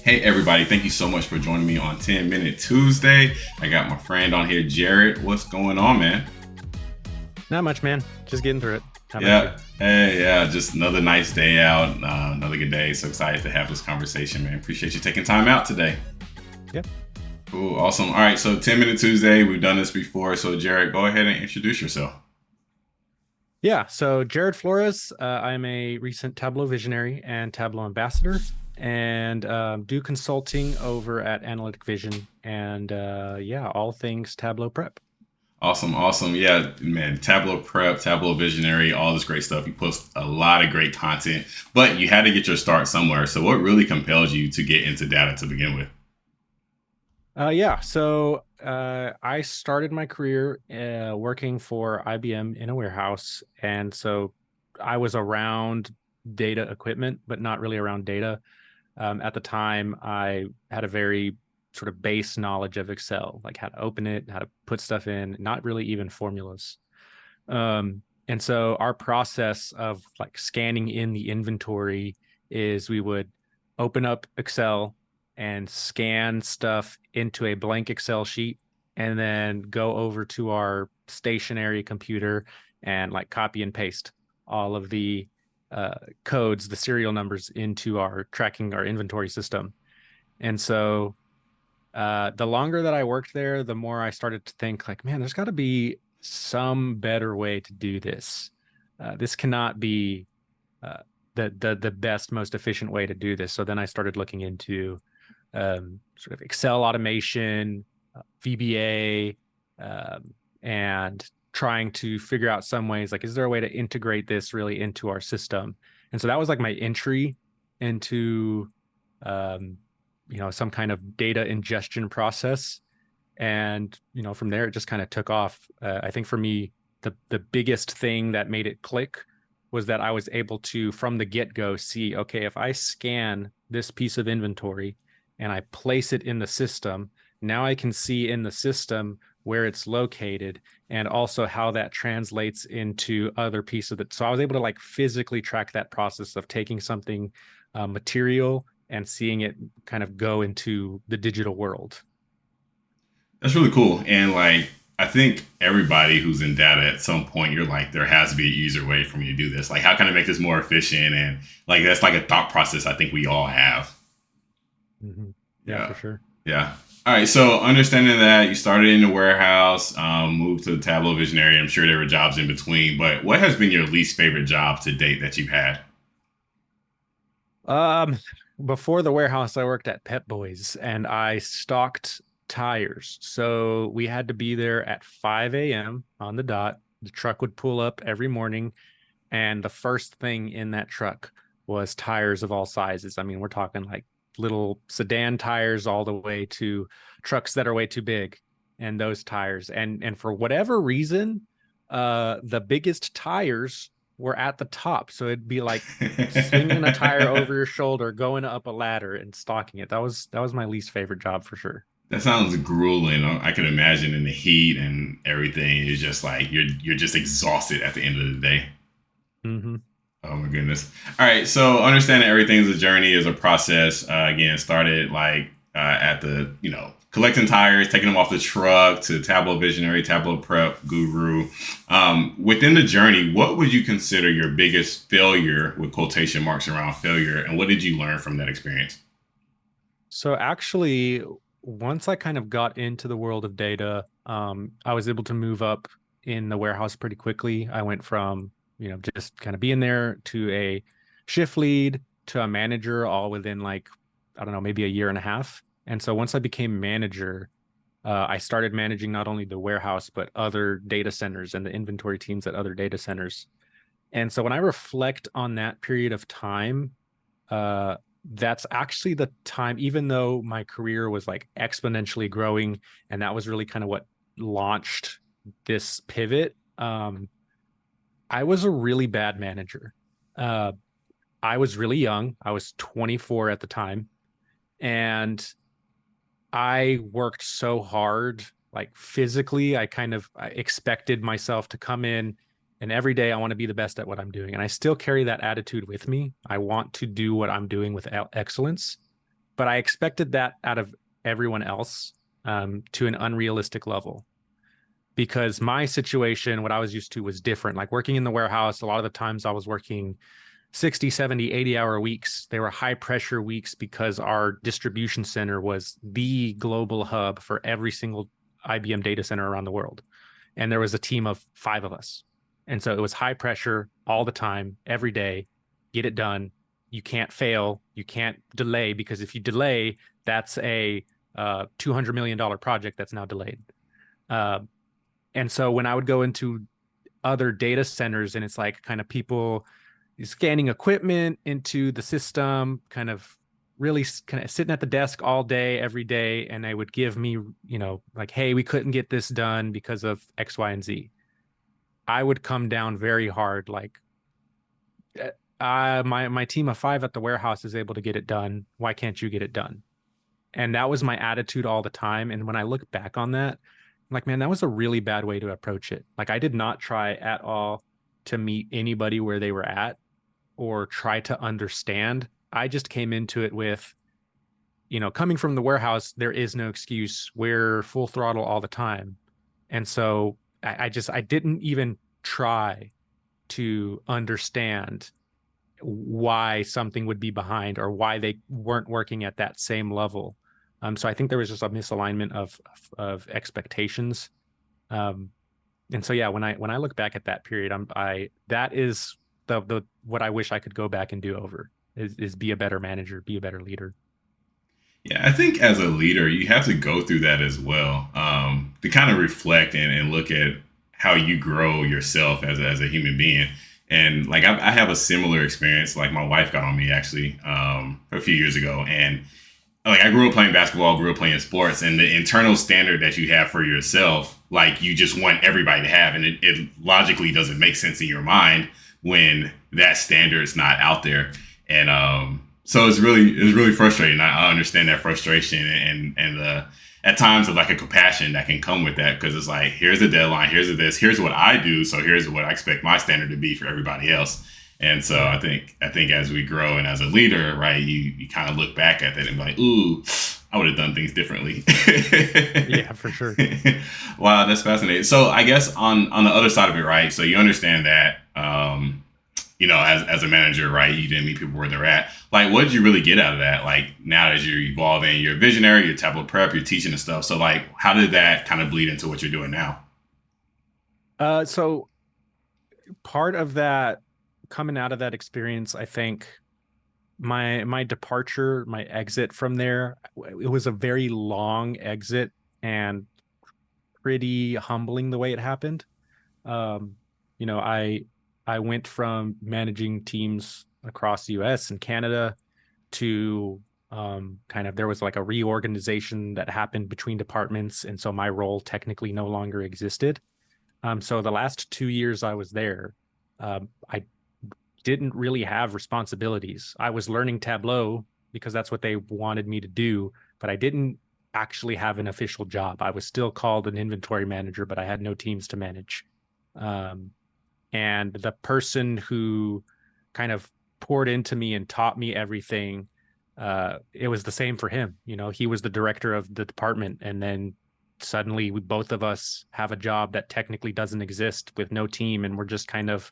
Hey everybody, thank you so much for joining me on 10 Minute Tuesday. I got my friend on here, Jared. What's going on, man? Not much, man. Just getting through it. How about you? Yeah, hey, yeah, just another nice day out, another good day. So excited to have this conversation, man. Appreciate you taking time out today. Yep. Cool, awesome. All right, so 10 Minute Tuesday, we've done this before. So, Jared, go ahead and introduce yourself. Yeah. So Jared Flores, I'm a recent Tableau visionary and Tableau ambassador, and do consulting over at Analytic Vision, and yeah, all things Tableau Prep. Awesome, awesome. Yeah, man, Tableau Prep, Tableau Visionary, all this great stuff. You post a lot of great content, but you had to get your start somewhere. So, what really compelled you to get into data to begin with? Yeah. So I started my career working for IBM in a warehouse, and so I was around data equipment, but not really around data. At the time, I had a very sort of base knowledge of Excel, like how to open it, how to put stuff in, not really even formulas. And so our process of like scanning in the inventory is we would open up Excel and scan stuff into a blank Excel sheet and then go over to our stationary computer and like copy and paste all of the codes, the serial numbers into our tracking our inventory system. And so the longer that I worked there, the more I started to think like, man, there's got to be some better way to do this. This cannot be uh, the best, most efficient way to do this. So then I started looking into sort of Excel automation, VBA, and trying to figure out some ways like, is there a way to integrate this really into our system? And so that was like my entry into um, some kind of data ingestion process. And from there it just kind of took off. I think for me, the biggest thing that made it click was that I was able to from the get-go see, okay, if I scan this piece of inventory and I place it in the system, now I can see in the system where it's located and also how that translates into other pieces of it. So I was able to like physically track that process of taking something material and seeing it kind of go into the digital world. That's really cool. And like, I think everybody who's in data at some point, you're like, there has to be an easier way for me to do this. Like, how can I make this more efficient? And like, that's like a thought process I think we all have. Mm-hmm. Yeah, Yeah. for sure. Yeah. All right. So understanding that you started in the warehouse, moved to the Tableau Visionary. I'm sure there were jobs in between, but what has been your least favorite job to date that you've had? Um, Before the warehouse, I worked at Pep Boys and I stocked tires. So we had to be there at 5 a.m. on the dot. The truck would pull up every morning, and the first thing in that truck was tires of all sizes. I mean, we're talking like little sedan tires all the way to trucks that are way too big, and those tires. And for whatever reason, the biggest tires were at the top. So it'd be like slinging a tire over your shoulder, going up a ladder and stocking it. That was my least favorite job for sure. That sounds grueling. I can imagine in the heat and everything. It's just like you're just exhausted at the end of the day. Mm-hmm. Oh my goodness. All right. So understanding everything is a journey, is a process. Again, started like at the collecting tires, taking them off the truck to Tableau Visionary, Tableau Prep Guru. Within the journey, what would you consider your biggest failure with quotation marks around failure, and what did you learn from that experience? So actually, once I kind of got into the world of data, I was able to move up in the warehouse pretty quickly. I went from, just kind of being there to a shift lead to a manager all within like, I don't know, maybe a year and a half. And so once I became manager, I started managing not only the warehouse, but other data centers and the inventory teams at other data centers. And so when I reflect on that period of time, uh, that's actually the time, even though my career was like exponentially growing, and that was really kind of what launched this pivot. I was a really bad manager. Uh, I was really young. I was 24 at the time, and I worked so hard, like physically. I expected myself to come in and every day I want to be the best at what I'm doing. And I still carry that attitude with me. I want to do what I'm doing with excellence. but I expected that out of everyone else, to an unrealistic level, because my situation, what I was used to, was different. Like working in the warehouse, a lot of the times I was working 60, 70, 80-hour weeks. They were high pressure weeks because our distribution center was the global hub for every single IBM data center around the world. And there was a team of 5 of us. And so it was high pressure all the time, every day, get it done. You can't fail. You can't delay, because if you delay, that's a $200 million project that's now delayed. Uh, and so when I would go into other data centers, and it's like kind of people scanning equipment into the system, kind of really kind of sitting at the desk all day, every day. And they would give me, like, hey, we couldn't get this done because of X, Y, and Z. I would come down very hard. Like, my team of 5 at the warehouse is able to get it done. Why can't you get it done? And that was my attitude all the time. And when I look back on that, I'm like, man, that was a really bad way to approach it. Like, I did not try at all to meet anybody where they were at or try to understand. I just came into it with, coming from the warehouse, there is no excuse. We're full throttle all the time. And so I didn't even try to understand why something would be behind or why they weren't working at that same level. So I think there was just a misalignment of expectations. Um, and so yeah, when I look back at that period, that is the what I wish I could go back and do over, is be a better manager, be a better leader. Yeah, I think as a leader, you have to go through that as well, to kind of reflect and look at how you grow yourself as a human being. And like I have a similar experience. Like my wife got on me actually a few years ago, and like I grew up playing basketball, grew up playing sports, and the internal standard that you have for yourself, like you just want everybody to have, and it logically doesn't make sense in your mind when that standard is not out there. And so it's really frustrating. I understand that frustration and the at times of like a compassion that can come with that, because it's like, here's a deadline, here's what I do, so here's what I expect my standard to be for everybody else. And so Yeah. I think as we grow and as a leader, right, you kind of look back at that and be like, ooh, I would have done things differently. Yeah, for sure. Wow, that's fascinating. So I guess on the other side of it, right? So you understand that, as a manager, right, you didn't meet people where they're at. Like, what did you really get out of that? Like, now as you're evolving, you're a visionary, you're Tableau Prep, you're teaching and stuff. So like, how did that kind of bleed into what you're doing now? So part of that, coming out of that experience, I think my departure, my exit from there, it was a very long exit and pretty humbling the way it happened. Um, you know, I went from managing teams across the US and Canada to, kind of, there was like a reorganization that happened between departments, and so my role technically no longer existed. So the last 2 years I was there, I didn't really have responsibilities. I was learning Tableau because that's what they wanted me to do, but I didn't actually have an official job. I was still called an inventory manager, but I had no teams to manage. Um, and the person who kind of poured into me and taught me everything, it was the same for him. He was the director of the department, and then suddenly both of us have a job that technically doesn't exist with no team, and we're just kind of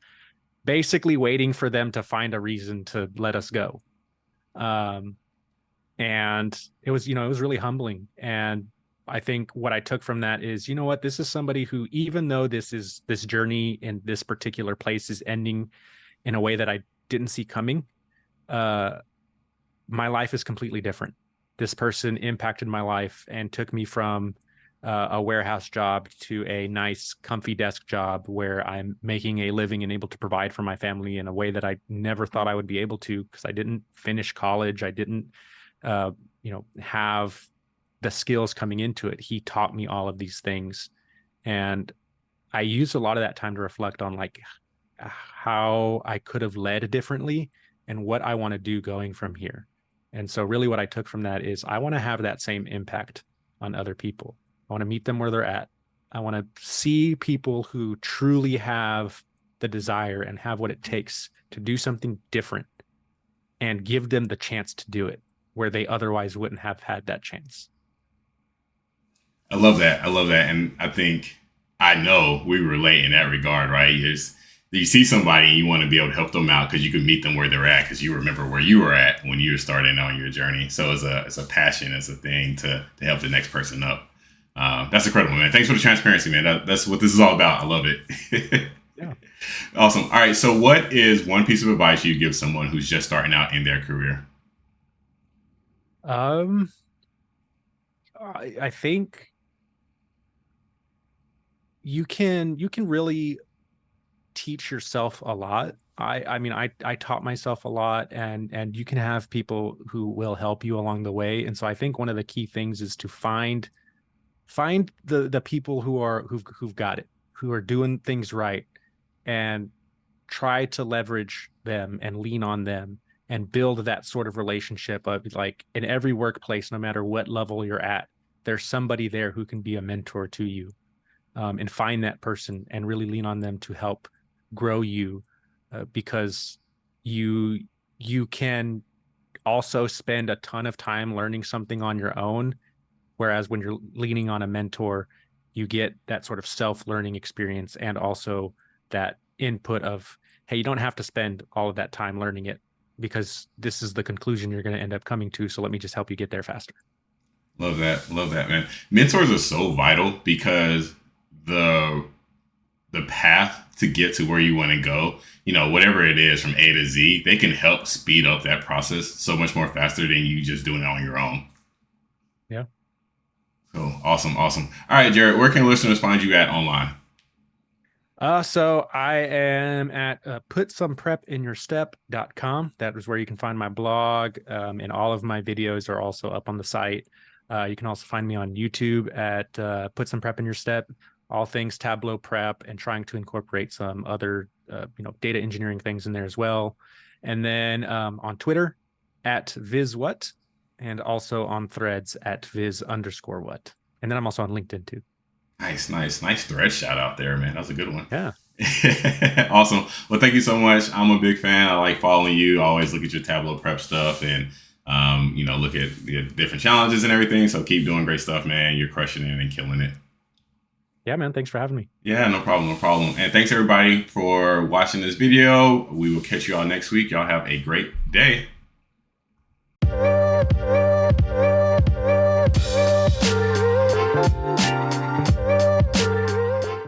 basically waiting for them to find a reason to let us go. Um, and it was really humbling. And I think what I took from that is, what, this is somebody who, even though this journey in this particular place is ending in a way that I didn't see coming, uh, my life is completely different. This person impacted my life and took me from a warehouse job to a nice, comfy desk job where I'm making a living and able to provide for my family in a way that I never thought I would be able to, because I didn't finish college. I didn't, have the skills coming into it. He taught me all of these things. And I used a lot of that time to reflect on, like, how I could have led differently and what I want to do going from here. And so really what I took from that is, I want to have that same impact on other people. I want to meet them where they're at. I want to see people who truly have the desire and have what it takes to do something different, and give them the chance to do it. where they otherwise wouldn't have had that chance. I love that. I love that. And I think I know we relate in that regard, right? You see somebody and you want to be able to help them out because you can meet them where they're at because you remember where you were at when you were starting on your journey. So it's a passion, it's a thing to help the next person up. That's incredible, man. Thanks for the transparency, man. That's what this is all about. I love it. Yeah. Awesome. All right. So, what is one piece of advice you give someone who's just starting out in their career? Um, I think you can really teach yourself a lot. I mean I taught myself a lot, and you can have people who will help you along the way. And so I think one of the key things is to find the people who've got it, who are doing things right, and try to leverage them and lean on them and build that sort of relationship of, like, in every workplace, no matter what level you're at, there's somebody there who can be a mentor to you, and find that person and really lean on them to help grow you, because you you can also spend a ton of time learning something on your own, whereas when you're leaning on a mentor, you get that sort of self-learning experience and also that input of, hey, you don't have to spend all of that time learning it because this is the conclusion you're going to end up coming to, so let me just help you get there faster. Love that. Love that, man. Mentors are so vital because the the path to get to where you want to go, whatever it is from A to Z, they can help speed up that process so much more faster than you just doing it on your own. Yeah. So awesome, awesome. All right, Jared, where can listeners find you at online? So I am at putsomeprepinyourstep.com. That is where you can find my blog, and all of my videos are also up on the site. You can also find me on YouTube at Put Some Prep in Your Step, all things Tableau Prep, and trying to incorporate some other data engineering things in there as well. And then on Twitter at VizWhat, and also on Threads at Viz_what. And then I'm also on LinkedIn too. Nice, nice, nice thread shout out there, man. That was a good one. Yeah. Awesome. Well, thank you so much. I'm a big fan. I like following you. I always look at your Tableau prep stuff and, look at the different challenges and everything. So keep doing great stuff, man. You're crushing it and killing it. Yeah, man. Thanks for having me. Yeah, no problem, no problem. And thanks everybody for watching this video. We will catch you all next week. Y'all have a great day.